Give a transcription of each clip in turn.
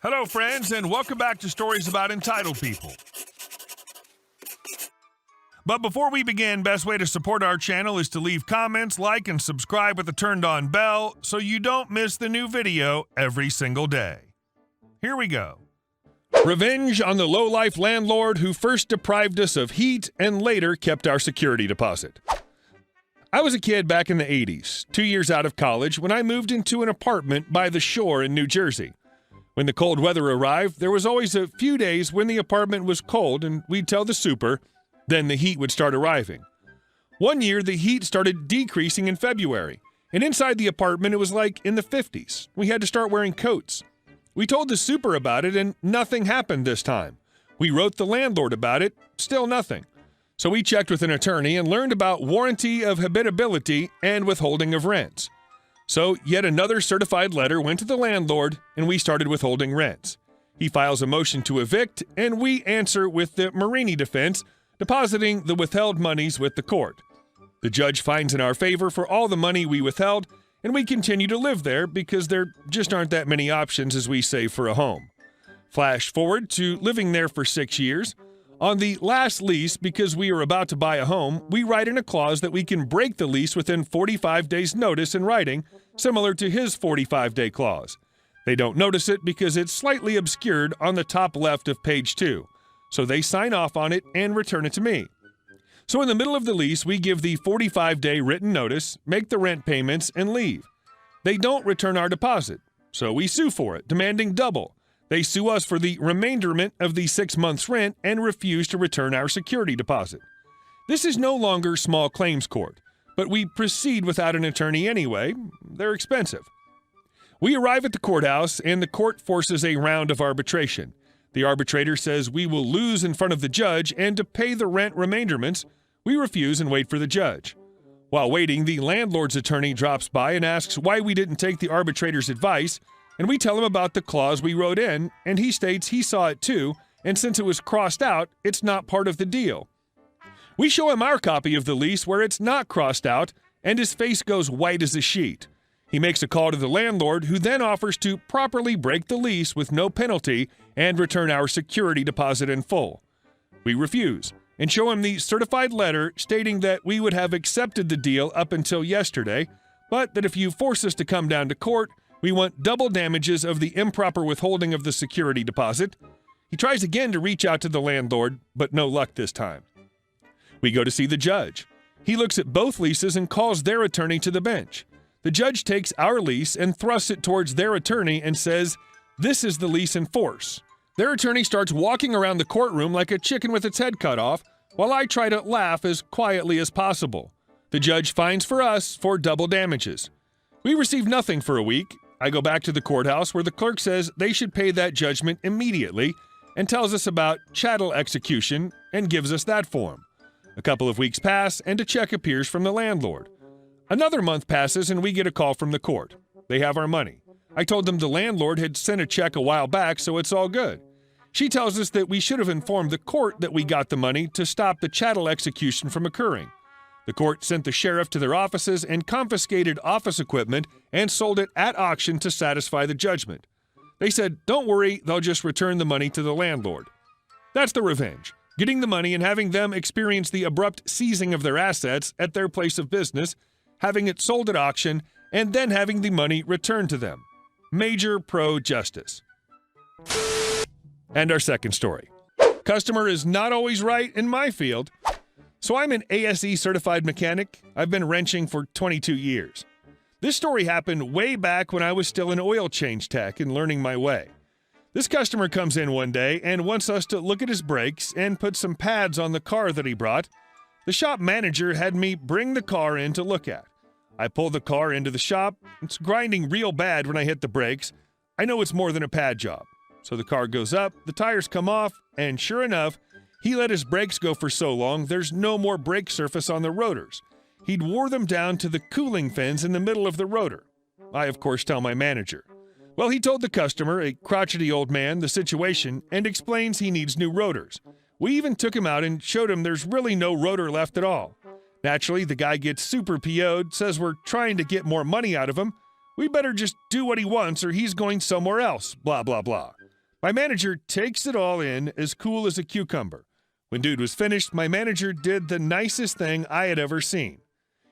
Hello, friends, and welcome back to Stories About Entitled People. But before we begin, best way to support our channel is to leave comments, like, and subscribe with the turned-on bell so you don't miss the new video every single day. Here we go. Revenge on the lowlife landlord who first deprived us of heat and later kept our security deposit. I was a kid back in the 80s, 2 years out of college, when I moved into an apartment by the shore in New Jersey. When the cold weather arrived, there was always a few days when the apartment was cold and we'd tell the super, then the heat would start arriving. One year, the heat started decreasing in February, and inside the apartment it was like in the 50s. We had to start wearing coats. We told the super about it and nothing happened this time. We wrote the landlord about it, still nothing. So we checked with an attorney and learned about warranty of habitability and withholding of rents. So yet another certified letter went to the landlord and we started withholding rents. He files a motion to evict and we answer with the Marini defense, depositing the withheld monies with the court. The judge finds in our favor for all the money we withheld, and we continue to live there because there just aren't that many options as we save for a home. Flash forward to living there for 6 years. On the last lease, because we are about to buy a home, we write in a clause that we can break the lease within 45 days' notice in writing, similar to his 45-day clause. They don't notice it because it's slightly obscured on the top left of page 2. So they sign off on it and return it to me. So in the middle of the lease, we give the 45-day written notice, make the rent payments, and leave. They don't return our deposit, so we sue for it, demanding double. They sue us for the remainderment of the 6 months' rent and refuse to return our security deposit. This is no longer small claims court, but we proceed without an attorney anyway. They're expensive. We arrive at the courthouse, and the court forces a round of arbitration. The arbitrator says we will lose in front of the judge, and to pay the rent remainderments, we refuse and wait for the judge. While waiting, the landlord's attorney drops by and asks why we didn't take the arbitrator's advice, and we tell him about the clause we wrote in, and he states he saw it too, and since it was crossed out, it's not part of the deal. We show him our copy of the lease where it's not crossed out, and his face goes white as a sheet. He makes a call to the landlord, who then offers to properly break the lease with no penalty and return our security deposit in full. We refuse and show him the certified letter stating that we would have accepted the deal up until yesterday, but that if you force us to come down to court, we want double damages of the improper withholding of the security deposit. He tries again to reach out to the landlord, but no luck this time. We go to see the judge. He looks at both leases and calls their attorney to the bench. The judge takes our lease and thrusts it towards their attorney and says, "This is the lease in force." Their attorney starts walking around the courtroom like a chicken with its head cut off, while I try to laugh as quietly as possible. The judge fines for us for double damages. We receive nothing for a week. I go back to the courthouse where the clerk says they should pay that judgment immediately and tells us about chattel execution and gives us that form. A couple of weeks pass and a check appears from the landlord. Another month passes and we get a call from the court. They have our money. I told them the landlord had sent a check a while back, so it's all good. She tells us that we should have informed the court that we got the money to stop the chattel execution from occurring. The court sent the sheriff to their offices and confiscated office equipment and sold it at auction to satisfy the judgment. They said, "Don't worry, they'll just return the money to the landlord." That's the revenge. Getting the money and having them experience the abrupt seizing of their assets at their place of business, having it sold at auction, and then having the money returned to them. Major pro-justice. And our second story. Customer is not always right in my field. So I'm an ASE certified mechanic. I've been wrenching for 22 years. This story happened way back when I was still an oil change tech and learning my way. This customer comes in one day and wants us to look at his brakes and put some pads on the car that he brought. The shop manager had me bring the car in to look at. I pull the car into the shop. It's grinding real bad when I hit the brakes. I know it's more than a pad job. So the car goes up, the tires come off, and sure enough, he let his brakes go for so long there's no more brake surface on the rotors. He'd wore them down to the cooling fins in the middle of the rotor. I, of course, tell my manager. Well, he told the customer, a crotchety old man, the situation and explains he needs new rotors. We even took him out and showed him there's really no rotor left at all. Naturally, the guy gets super PO'd, says we're trying to get more money out of him. We better just do what he wants or he's going somewhere else, blah, blah, blah. My manager takes it all in as cool as a cucumber. When dude was finished, my manager did the nicest thing I had ever seen.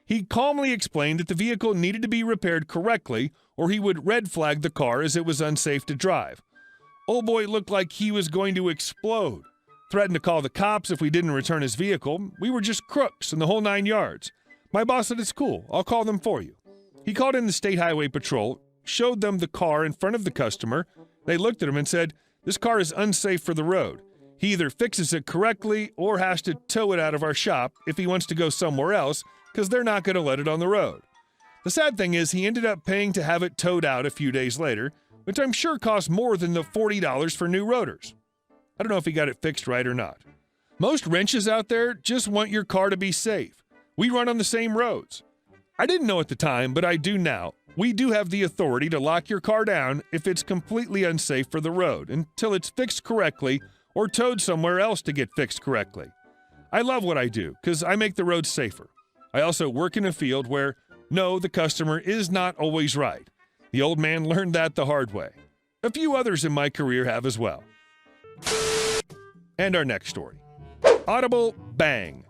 He calmly explained that the vehicle needed to be repaired correctly or he would red flag the car as it was unsafe to drive. Old boy looked like he was going to explode. Threatened to call the cops if we didn't return his vehicle. We were just crooks in the whole 9 yards. My boss said, "It's cool, I'll call them for you." He called in the State Highway Patrol, showed them the car in front of the customer. They looked at him and said, "This car is unsafe for the road. He either fixes it correctly or has to tow it out of our shop if he wants to go somewhere else because they're not going to let it on the road." The sad thing is he ended up paying to have it towed out a few days later, which I'm sure cost more than the $40 for new rotors. I don't know if he got it fixed right or not. Most wrenches out there just want your car to be safe. We run on the same roads. I didn't know at the time, but I do now. We do have the authority to lock your car down if it's completely unsafe for the road until it's fixed correctly or towed somewhere else to get fixed correctly. I love what I do because I make the roads safer. I also work in a field where, no, the customer is not always right. The old man learned that the hard way. A few others in my career have as well. And our next story. Audible bang.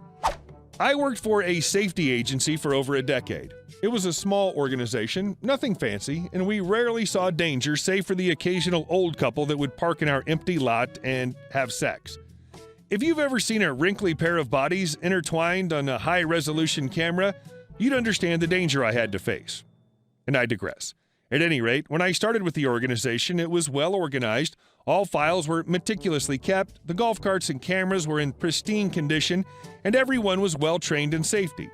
I worked for a safety agency for over a decade. It was a small organization, nothing fancy, and we rarely saw danger save for the occasional old couple that would park in our empty lot and have sex. If you've ever seen a wrinkly pair of bodies intertwined on a high-resolution camera, you'd understand the danger I had to face. And I digress. At any rate, when I started with the organization, it was well organized, all files were meticulously kept, the golf carts and cameras were in pristine condition, and everyone was well trained in safety.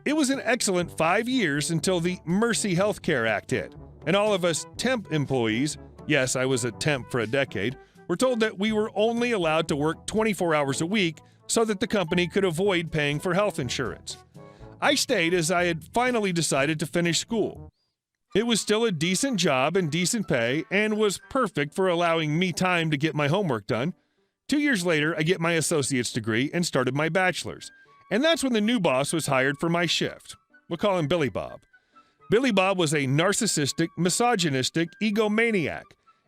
It was an excellent 5 years until the Mercy Healthcare Act hit, and all of us temp employees, yes, I was a temp for a decade, were told that we were only allowed to work 24 hours a week so that the company could avoid paying for health insurance. I stayed as I had finally decided to finish school. It was still a decent job and decent pay and was perfect for allowing me time to get my homework done. 2 years later, I get my associate's degree and started my bachelor's. And that's when the new boss was hired for my shift. We'll call him Billy Bob. Billy Bob was a narcissistic, misogynistic egomaniac.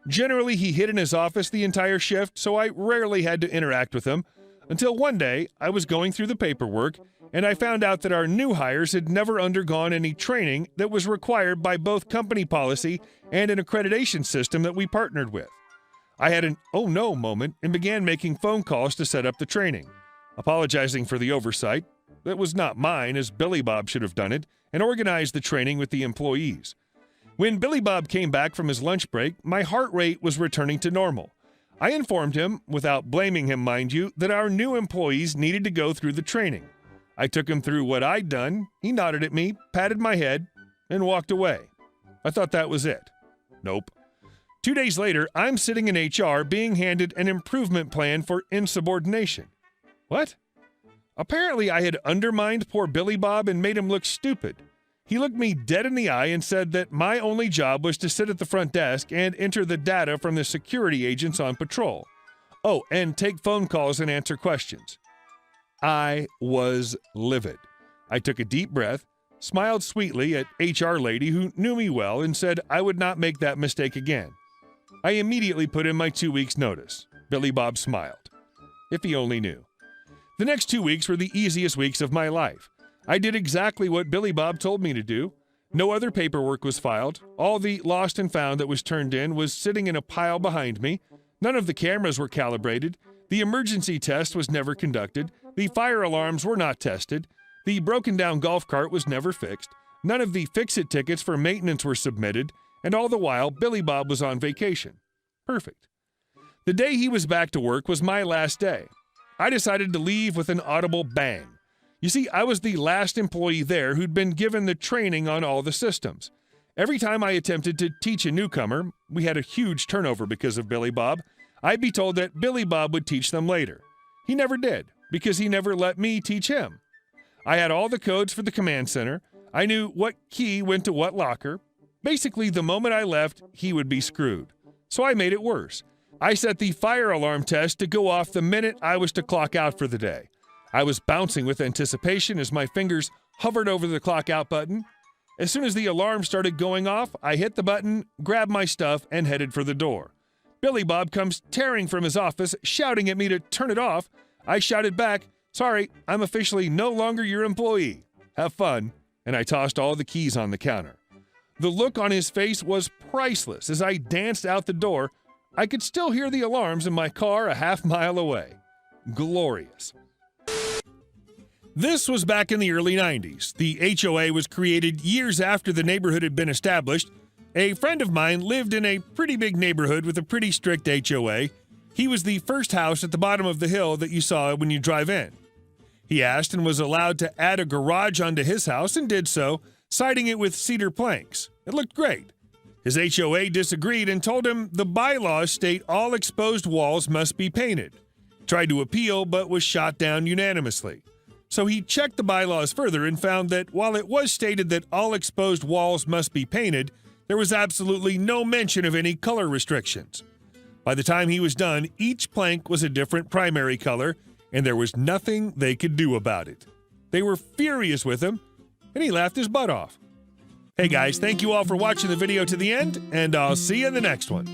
Generally, he hid in his office the entire shift, so I rarely had to interact with him. Until one day, I was going through the paperwork, and I found out that our new hires had never undergone any training that was required by both company policy and an accreditation system that we partnered with. I had an "oh no" moment and began making phone calls to set up the training, apologizing for the oversight. That was not mine, as Billy Bob should have done it, and organized the training with the employees. When Billy Bob came back from his lunch break, my heart rate was returning to normal. I informed him, without blaming him mind you, that our new employees needed to go through the training. I took him through what I'd done, he nodded at me, patted my head, and walked away. I thought that was it. Nope. 2 days later, I'm sitting in HR being handed an improvement plan for insubordination. What? Apparently I had undermined poor Billy Bob and made him look stupid. He looked me dead in the eye and said that my only job was to sit at the front desk and enter the data from the security agents on patrol. Oh, and take phone calls and answer questions. I was livid. I took a deep breath, smiled sweetly at HR lady who knew me well and said I would not make that mistake again. I immediately put in my 2 weeks' notice. Billy Bob smiled. If he only knew. The next 2 weeks were the easiest weeks of my life. I did exactly what Billy Bob told me to do. No other paperwork was filed. All the lost and found that was turned in was sitting in a pile behind me. None of the cameras were calibrated. The emergency test was never conducted. The fire alarms were not tested. The broken down golf cart was never fixed. None of the fix-it tickets for maintenance were submitted. And all the while, Billy Bob was on vacation. Perfect. The day he was back to work was my last day. I decided to leave with an audible bang. You see, I was the last employee there who'd been given the training on all the systems. Every time I attempted to teach a newcomer, we had a huge turnover because of Billy Bob, I'd be told that Billy Bob would teach them later. He never did, because he never let me teach him. I had all the codes for the command center. I knew what key went to what locker. Basically, the moment I left, he would be screwed. So I made it worse. I set the fire alarm test to go off the minute I was to clock out for the day. I was bouncing with anticipation as my fingers hovered over the clock out button. As soon as the alarm started going off, I hit the button, grabbed my stuff, and headed for the door. Billy Bob comes tearing from his office, shouting at me to turn it off. I shouted back, "Sorry, I'm officially no longer your employee. Have fun," and I tossed all the keys on the counter. The look on his face was priceless as I danced out the door. I could still hear the alarms in my car a half-mile away. Glorious. This was back in the early 90s. The HOA was created years after the neighborhood had been established. A friend of mine lived in a pretty big neighborhood with a pretty strict HOA. He was the first house at the bottom of the hill that you saw when you drive in. He asked and was allowed to add a garage onto his house and did so, siding it with cedar planks. It looked great. His HOA disagreed and told him the bylaws state all exposed walls must be painted. Tried to appeal but was shot down unanimously. So he checked the bylaws further and found that while it was stated that all exposed walls must be painted, there was absolutely no mention of any color restrictions. By the time he was done, each plank was a different primary color, and there was nothing they could do about it. They were furious with him, and he laughed his butt off. Hey guys, thank you all for watching the video to the end, and I'll see you in the next one.